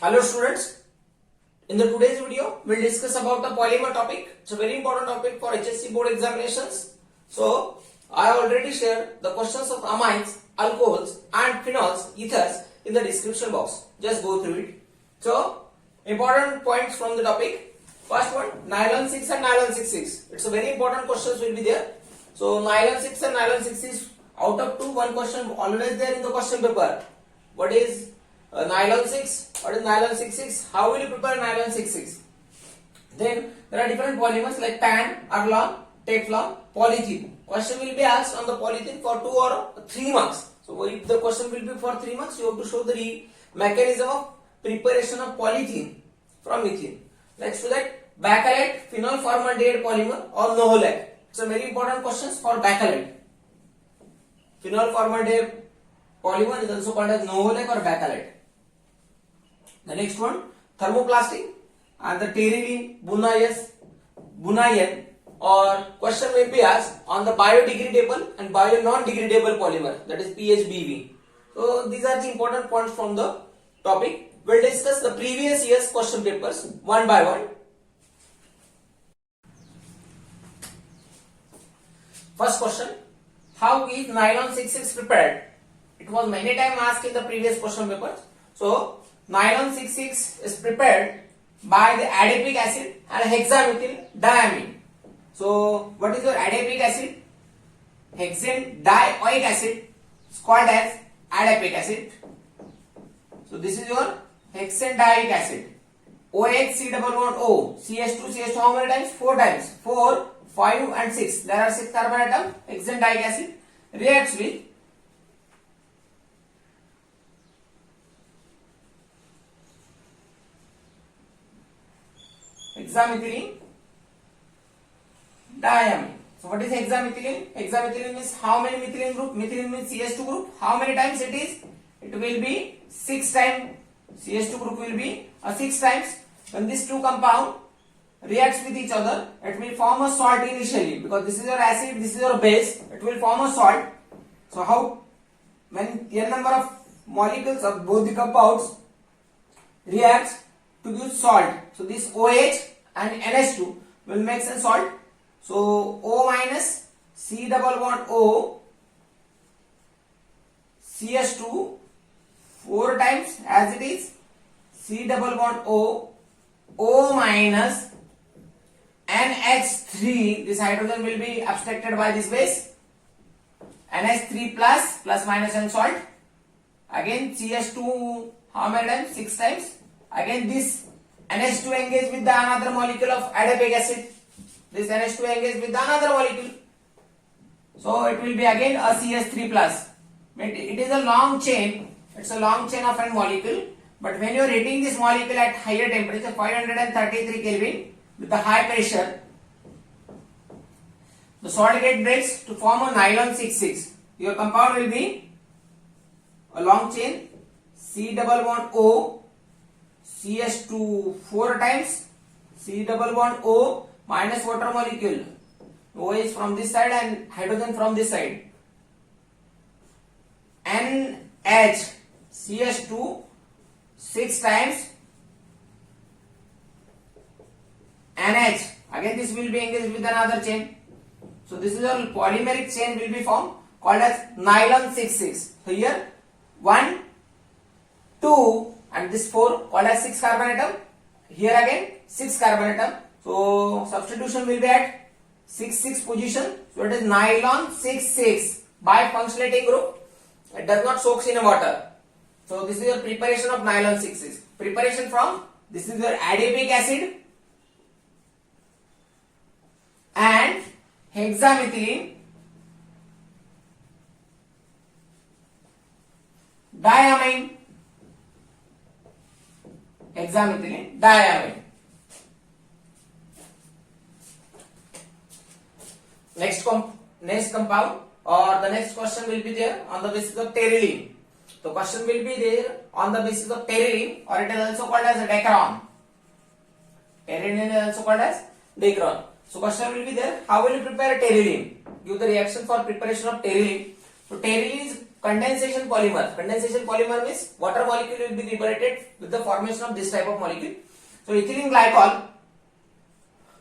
Hello students, in the today's video we'll discuss about the polymer topic. It's a very important topic for HSC board examinations. So I have already shared the questions of amines, alcohols and phenols, ethers in the description box. Just go through it. So important points from the topic. First one, nylon 6 and nylon 66. It's a very important questions will be there. So nylon 6 and nylon 66, out of two, one question always there in the question paper. What is nylon 6? What is nylon 66? How will you prepare nylon 66? Then there are different polymers like PAN, Arlon, Teflon, polythene. Question will be asked on the polythene for 2 or 3 marks. So if the question will be for 3 marks, you have to show the mechanism of preparation of polythene from methane. Next to that, bakelite, phenol formaldehyde polymer or noholec. It's a very important questions for bakelite. Phenol formaldehyde polymer is also called as noholec or bakelite. The next one, thermoplastic and the terylene, Bunayan, or question may be asked on the biodegradable and bio non-degradable polymer, that is PHBV. So these are the important points from the topic. We'll discuss the previous year's question papers one by one. First question, how is nylon 66 prepared? It was many times asked in the previous question papers. So nylon 66 is prepared by the adipic acid and hexamethyl diamine. So what is your adipic acid? Hexane dioic acid is called as adipic acid. So this is your hexane dioic acid. OH C double bond O, CH2 how many times? 4 times. 4, 5 and 6. There are 6 carbon atoms. Hexane dioic acid reacts with hexamethylene diamine. So what is hexamethylene? Hexamethylene means how many methylene group? Methylene means CH2 group. How many times it is? It will be 6 times. CH2 group will be 6 times. When these two compound reacts with each other, it will form a salt initially, because this is your acid, this is your base. It will form a salt. So how? When n number of molecules of both the compounds reacts to give salt. So this OH and NH2 will make some salt. So O minus C double bond O CH2 4 times as it is, C double bond O minus NH3, this hydrogen will be abstracted by this base, NH3 plus minus and salt, again CH2 how many times? 6 times, again this NH2 engage with the another molecule of adipic acid, this NH2 engage with the another molecule, so it will be again a CH3 plus. It is a long chain, it's a long chain of a molecule, but when you are heating this molecule at higher temperature 533 Kelvin with the high pressure, the salt gate breaks to form a nylon 66. Your compound will be a long chain C double bond O CH2 4 times, C double bond O minus water molecule, O is from this side and hydrogen from this side, NH CH2 6 times, NH, again this will be engaged with another chain. So this is a polymeric chain will be formed called as nylon 66. So here 1, 2 and this 4 called as 6 carbon atom. Here again 6 carbon atom. So substitution will be at 6 position. So it is nylon 6 bifunctionating group. It does not soaks in water. So this is your preparation of nylon 6. Preparation from, this is your adipic acid and hexamethylene diamine. Hexamethylene diamine. Next compound or the next question will be there on the basis of terylene. The question will be there on the basis of terylene, or it is also called as a dacron. Terylene is also called as dacron. So question will be there, how will you prepare terylene? Give the reaction for preparation of terylene. So terylene is condensation polymer. Condensation polymer means water molecule will be liberated with the formation of this type of molecule. So ethylene glycol,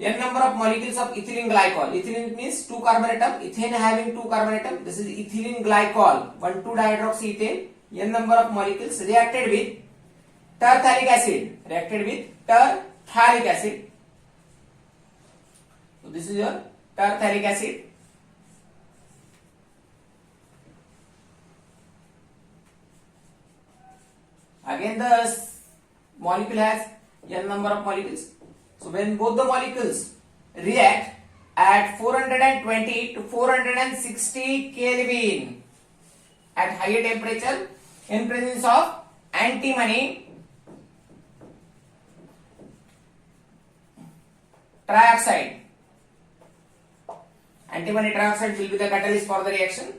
n number of molecules of ethylene glycol. Ethylene means 2 carbon atom. Ethane having 2 carbon atom. This is ethylene glycol. 1,2-dihydroxyethane. N number of molecules reacted with terphthalic acid. Reacted with terphthalic acid. So this is your terphthalic acid. Again the molecule has n number of molecules. So when both the molecules react at 420 to 460 Kelvin at higher temperature in presence of antimony trioxide. Antimony trioxide will be the catalyst for the reaction.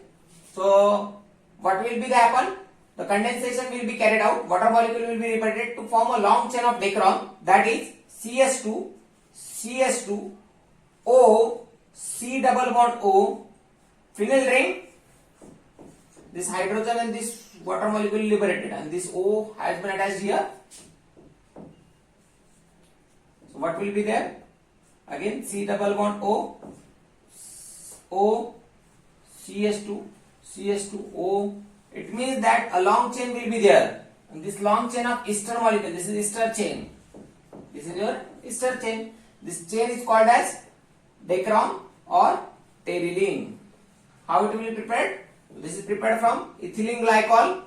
So what will be the happen? The condensation will be carried out. Water molecule will be liberated to form a long chain of dacron, that is CS2, CS2, O, C double bond O, phenyl ring. This hydrogen and this water molecule liberated, and this O has been attached here. So what will be there? Again C double bond O, O, CS2, CS2, O. It means that a long chain will be there, and this long chain of ester molecule, this is ester chain. This is your ester chain. This chain is called as dacron or pteridine. How it will be prepared? This is prepared from ethylene glycol.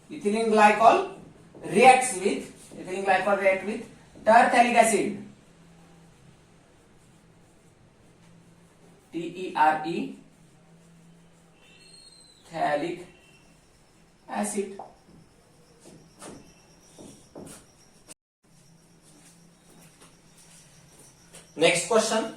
Ethylene glycol reacts with terphthalic acid. TERE, phthalic acid. Next question.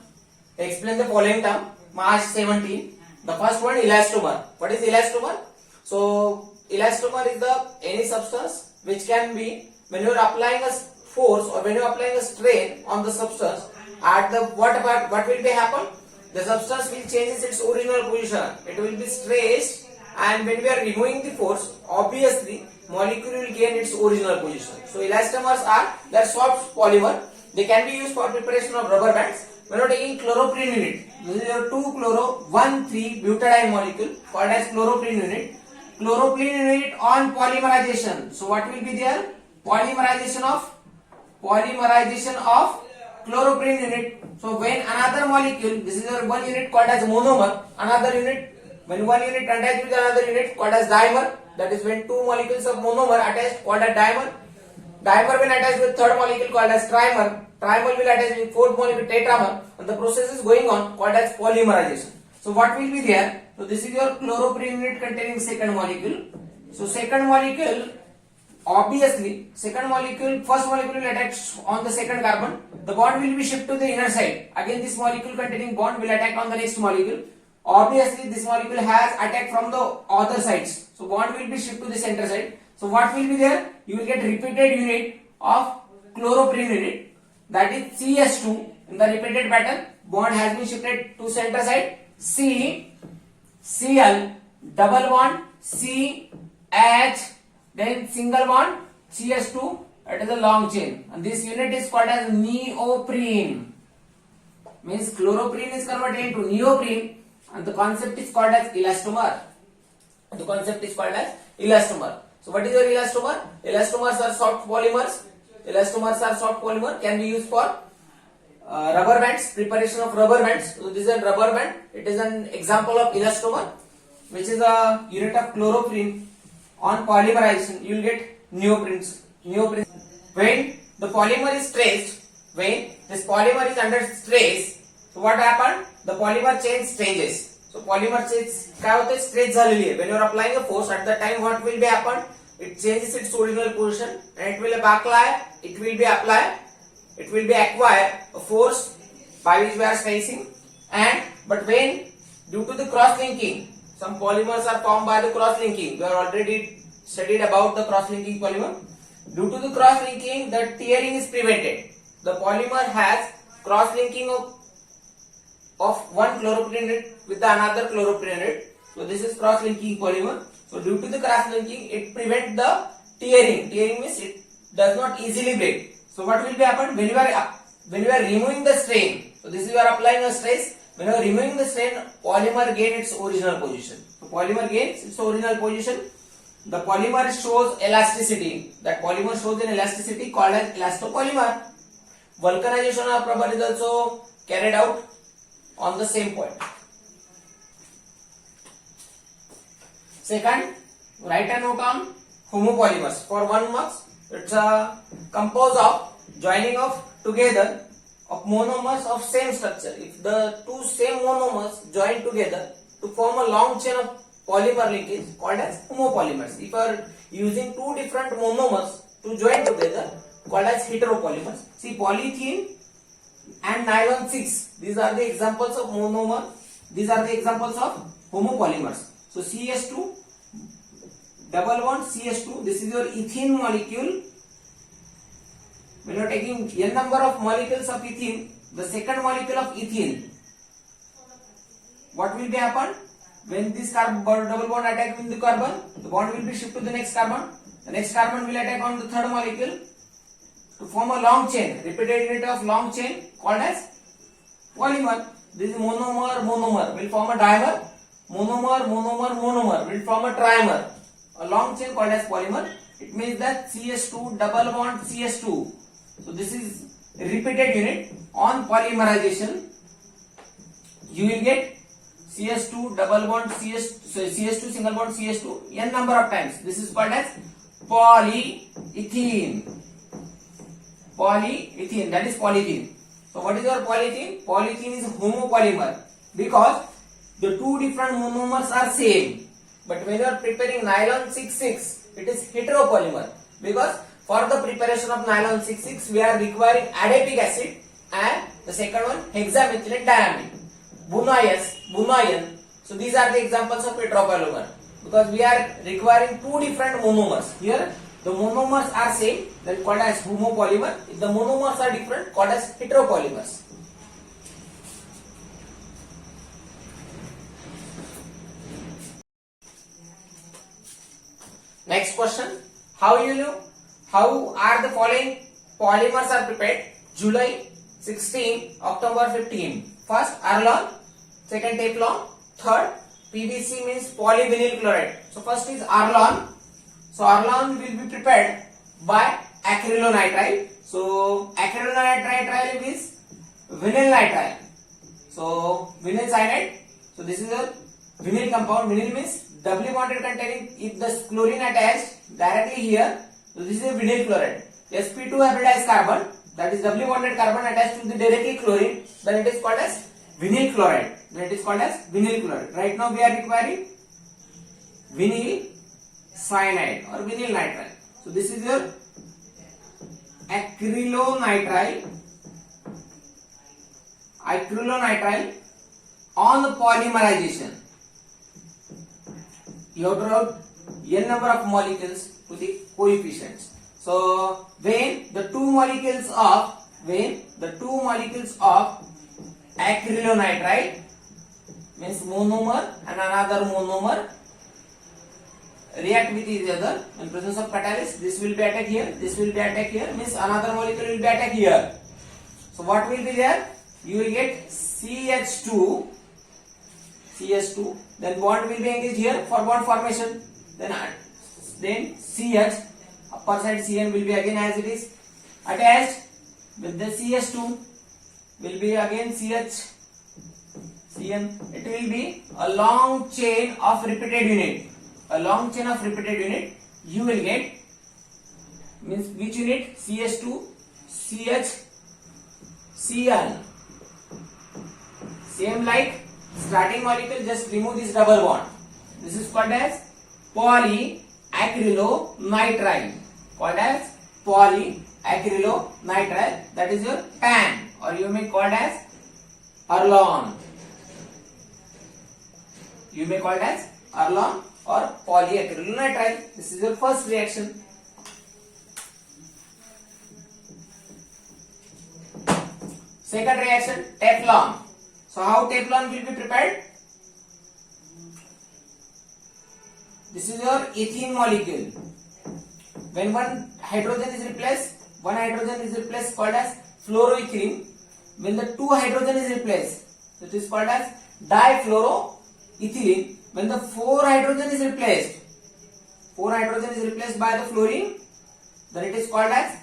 Explain the following term. March 17. The first one, elastomer. What is elastomer? So elastomer is the any substance which can be, when you are applying a force or when you are applying a strain on the substance, at the what will be happen? The substance will change its original position. It will be stressed, and when we are removing the force, obviously molecule will gain its original position. So elastomers are their soft polymer. They can be used for preparation of rubber bands. When you are taking chloroprene unit, this is your 2-chloro-1,3-butadiene molecule called as chloroprene unit. Chloroprene unit on polymerization. So what will be there? Polymerization of chloroprene unit. So when another molecule, this is your one unit called as monomer, another unit, when one unit attached with another unit called as dimer, that is when two molecules of monomer attached called as dimer. Dimer will attach with third molecule called as trimer. Trimer will attach with fourth molecule tetramer, and the process is going on called as polymerization. So what will be there? So this is your chloroprene unit containing second molecule. So second molecule, obviously second molecule, first molecule will attach on the second carbon. The bond will be shifted to the inner side. Again this molecule containing bond will attack on the next molecule. Obviously this molecule has attack from the other sides. So bond will be shifted to the center side. So what will be there? You will get repeated unit of chloroprene unit, that is CS2. In the repeated pattern, bond has been shifted to center side. C, Cl, double bond, C, H, then single bond, CS2. That is a long chain. And this unit is called as neoprene. Means chloroprene is converted into neoprene, and the concept is called as elastomer. So what is your elastomer? Elastomers are soft polymers. Can be used for rubber bands, preparation of rubber bands. So this is a rubber band. It is an example of elastomer, which is a unit of chloroprene. On polymerization, you will get neoprene. When the polymer is stressed, when this polymer is under stress, so what happened? The polymer changes. So polymer change काय होते stretch झालेली आहे. When you are applying a force, at that time what will be happen? It changes its original position, and it will acquire a force by which we are stressing. But when due to the cross linking, some polymers are formed by the cross linking. We have already studied about the cross linking polymer. Due to the cross linking, the tearing is prevented. The polymer has cross linking of one chloroprene unit with the another chloroprene unit. So this is cross linking polymer. So due to the cross linking, it prevents the tearing. Tearing means it does not easily break. So what will be happen when you are removing the strain? So this is you are applying a stress. When you are removing the strain, polymer gains its original position. So polymer gains its original position. The polymer shows elasticity. That polymer shows an elasticity called as elastopolymer. Vulcanization of rubber is also carried out on the same point. Second, write a note on homopolymers. For 1 marks, it's a composed of joining of together of monomers of same structure. If the two same monomers join together to form a long chain of polymer linkage called as homopolymers. If you are using two different monomers to join together called as heteropolymers. See, polyethylene and nylon 6. These are the examples of monomer. These are the examples of homopolymers. So CH2 double bond CH2. This is your ethene molecule. When you are taking n number of molecules of ethene, the second molecule of ethene, what will be happen? When this double bond attack with the carbon, the bond will be shifted to the next carbon. The next carbon will attack on the third molecule to form a long chain, repeated unit of long chain called as polymer. This is monomer will form a dimer. Monomer will form a trimer. A long chain called as polymer. It means that CH2 double bond CH2. So this is repeated unit. On polymerization, you will get CH2 double bond CH2 single bond CH2 n number of times. This is called as polyethylene. Polyethylene, that is polyethylene. So what is your polyethylene? Polyethylene is homopolymer because the two different monomers are same. But when you are preparing nylon 6,6, it is heteropolymer because for the preparation of nylon 6,6 we are requiring adipic acid and the second one hexamethylate diamine. Bunayan. So these are the examples of heteropolymer because we are requiring two different monomers. Here the monomers are same, then called as homopolymer. If the monomers are different, called as heteropolymers. Next question. How are the following polymers are prepared? July 16, October 15. First Arlon, second Teflon, third PVC means polyvinyl chloride. So first is Arlon. So Arlon will be prepared by acrylonitrile. So acrylonitrile is vinyl nitrile. So vinyl cyanide. So this is a vinyl compound. Vinyl means doubly bonded containing, if the chlorine attached directly here, so this is a vinyl chloride. sp2 hybridized carbon, that is doubly bonded carbon attached to the directly chlorine, then it is called as vinyl chloride. Right now we are requiring vinyl cyanide or vinyl nitrile. So this is your acrylonitrile on polymerization. You have to write n number of molecules to the coefficients. So when the two molecules of acrylonitrile means monomer and another monomer react with each other in presence of catalyst, this will be attacked here, this will be attacked here, means another molecule will be attacked here. So what will be there? You will get CH2, then bond will be engaged here for bond formation, then CH, upper side CN will be again as it is attached with the CH2 will be again CH, CN. It will be a long chain of repeated unit. You will get, means which unit? CH2, CH, Cn. Same like starting molecule, just remove this double bond. This is called as polyacrylonitrile. That is your PAN, or you may call it as Arlon. Or polyacrylonitrile. This is your first reaction. Second reaction, Teflon. So how Teflon will be prepared? This is your ethene molecule. When one hydrogen is replaced, one hydrogen is replaced called as fluoroethylene. When the two hydrogen is replaced, it is called as difluoroethylene. When the four hydrogen is replaced by the fluorine, then it is called as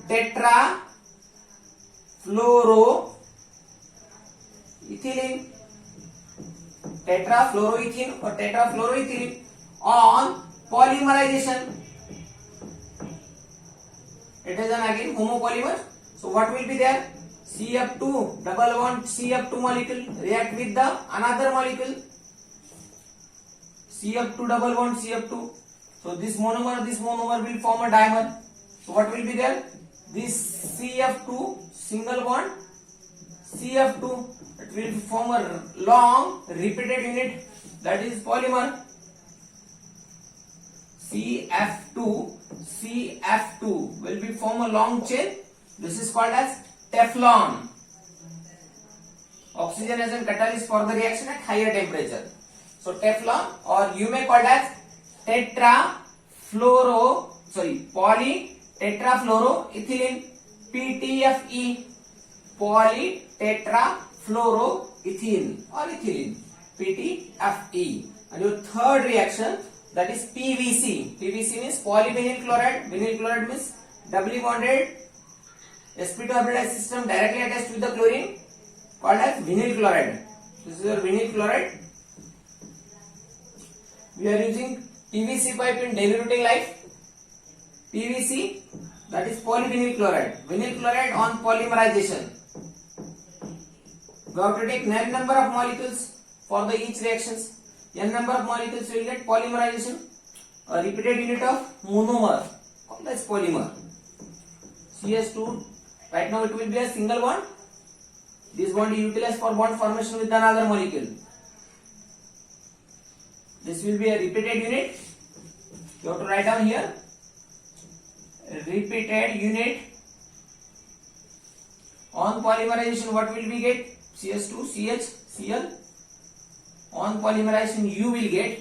tetrafluoroethylene. Tetrafluoroethylene or tetrafluoroethylene on polymerization. It is an again homopolymer. So what will be there? CF2 double bond CF2 molecule react with the another molecule CF2 double bond CF2. So this monomer will form a dimer. So what will be there? This CF2 single bond CF2, it will form a long repeated unit, that is polymer. CF2 will be form a long chain. This is called as Teflon. Oxygen as a catalyst for the reaction at higher temperature. So Teflon, or you may call it as polytetrafluoroethylene, PTFE, polytetrafluoroethylene or ethylene, PTFE. And your third reaction, that is PVC. PVC means polyvinyl chloride. Vinyl chloride means doubly bonded sp2 hybridized system directly attached with the chlorine, called as vinyl chloride. This is your vinyl chloride. We are using PVC pipe in daily routine life. PVC, that is polyvinyl chloride. Vinyl chloride on polymerization. We have to take n number of molecules for the each reactions. N number of molecules will get polymerization. A repeated unit of monomer called as polymer. CS2. Right now it will be a single bond. This bond is utilized for bond formation with another molecule. This will be a repeated unit. You have to write down here. Repeated unit. On polymerization, what will we get? CS2, CH, Cl. On polymerization, you will get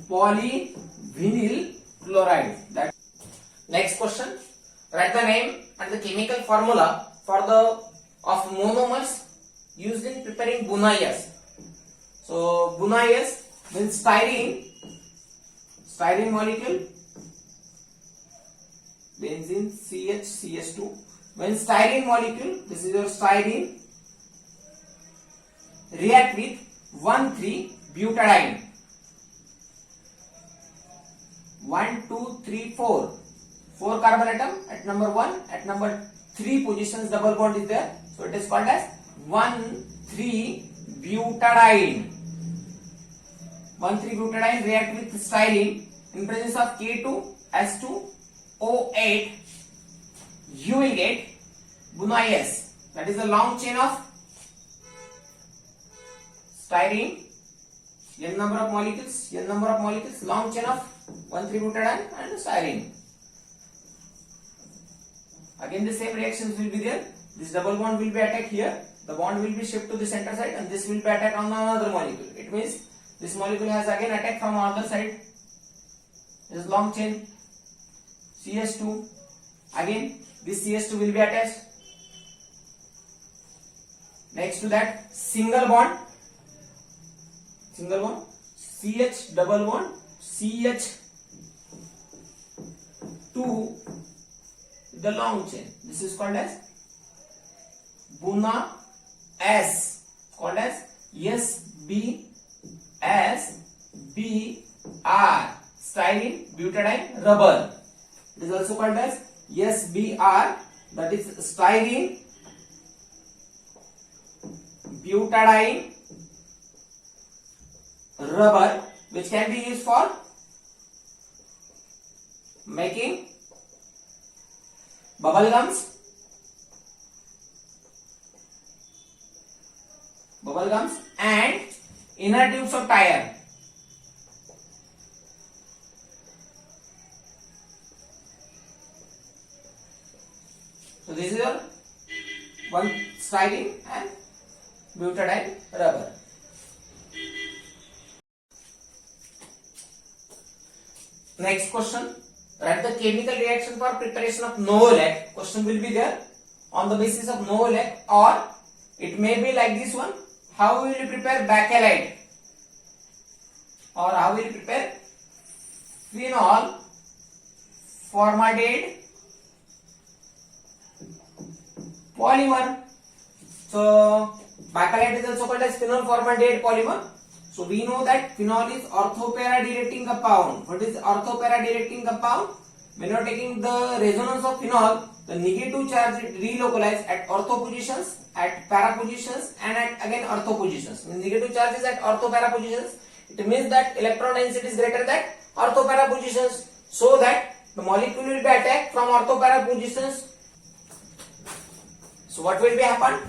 polyvinyl chloride. That. Next question. Write the name and the chemical formula for the of monomers used in preparing Bunayas. So Bunayas means styrene molecule, benzene CH2. When styrene molecule, this is your styrene, react with 1,3-butadiene. 1, 2, 3, 4. 4 carbon atom at number 1, at number 3 positions double bond is there. So it is called as 1,3-butadiene. 1,3-butadiene react with styrene in presence of K2S2O8. You will get Bunayas. That is the long chain of styrene. N number of molecules, long chain of 1,3-butadiene and styrene. Again the same reactions will be there. This double bond will be attacked here. The bond will be shipped to the center side and this will be attacked on another molecule. It means this molecule has again attacked from other side. This is long chain. CS2. Again this CS2 will be attached. Next to that, single bond. CH double bond CH2, the long chain. This is called as Bunayas, called as SBR, styrene butadiene rubber. It is also called as SBR, that is styrene butadiene rubber, which can be used for making bubble gums, and inner tubes of tire. So this is your one styrene and butadiene rubber. Next question. Write the chemical reaction for preparation of Novolec. Question will be there on the basis of Novolec, or it may be like this one. How will you prepare bakelite? Or how will you prepare phenol formaldehyde polymer? So bakelite is also called as phenol formaldehyde polymer. So we know that phenol is orthopara directing compound. What is orthopara directing compound? When you are taking the resonance of phenol, the negative charge relocalize at ortho positions, at para positions, and at again ortho positions. When negative charge is at ortho para positions, it means that electron density is greater than ortho para positions, so that the molecule will be attacked from ortho para positions. So what will be happen?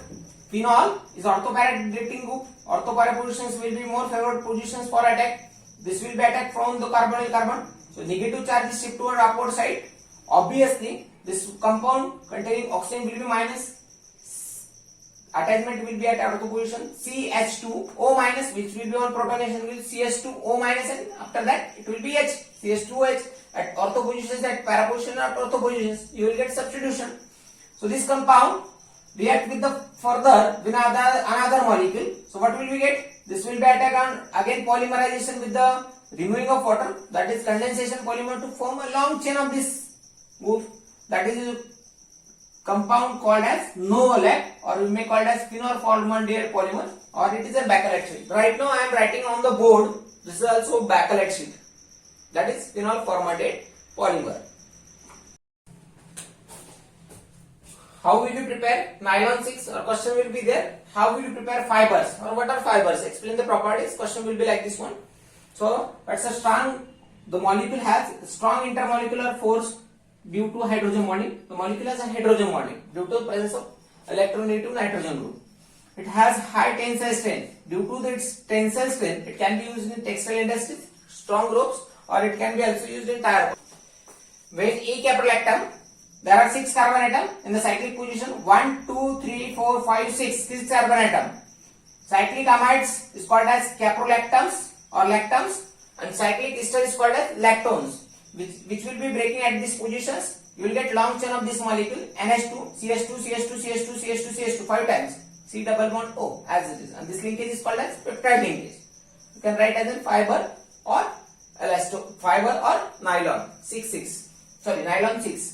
Phenol is orthopara directing group. Orthopara positions will be more favored positions for attack. This will be attacked from the carbonyl carbon. So negative charge is shift toward upward side. Obviously, this compound containing oxygen will be minus. Attachment will be at ortho position. CH2O minus, which will be on protonation, will CH2O minus, and after that it will be H. CH2H at ortho positions, at para position, at ortho positions. You will get substitution. So this compound react with the further with another molecule. So what will we get? This will be attack on again polymerization with the removing of water, that is condensation polymer, to form a long chain of this group. That is compound called as Novolec, or we may call it as phenol formaldehyde polymer, or it is a bakelite sheet. Right now I am writing on the board. This is also bakelite sheet. That is phenol formaldehyde polymer. How will you prepare nylon 6? Or question will be there. How will you prepare fibers? Or what are fibers? Explain the properties. Question will be like this one. So that's a strong. The molecule has strong intermolecular force due to hydrogen bonding. The molecule has a hydrogen bonding due to the presence of electronegative nitrogen group. It has high tensile strength. Due to its tensile strength, it can be used in textile industries, strong ropes, or it can be also used in tire. When E caprolactam, there are 6 carbon atoms in the cyclic position. 1, 2, 3, 4, 5, 6 carbon atom. Cyclic amides is called as caprolactams or lactams, and cyclic ester is called as lactones, which will be breaking at these positions. You will get long chain of this molecule, NH2, CH2, CH2, CH2, CH2, CH2 5 times, C double bond O as it is, and this linkage is called as peptide linkage. You can write as in fiber or fiber or nylon 6. Nylon 6.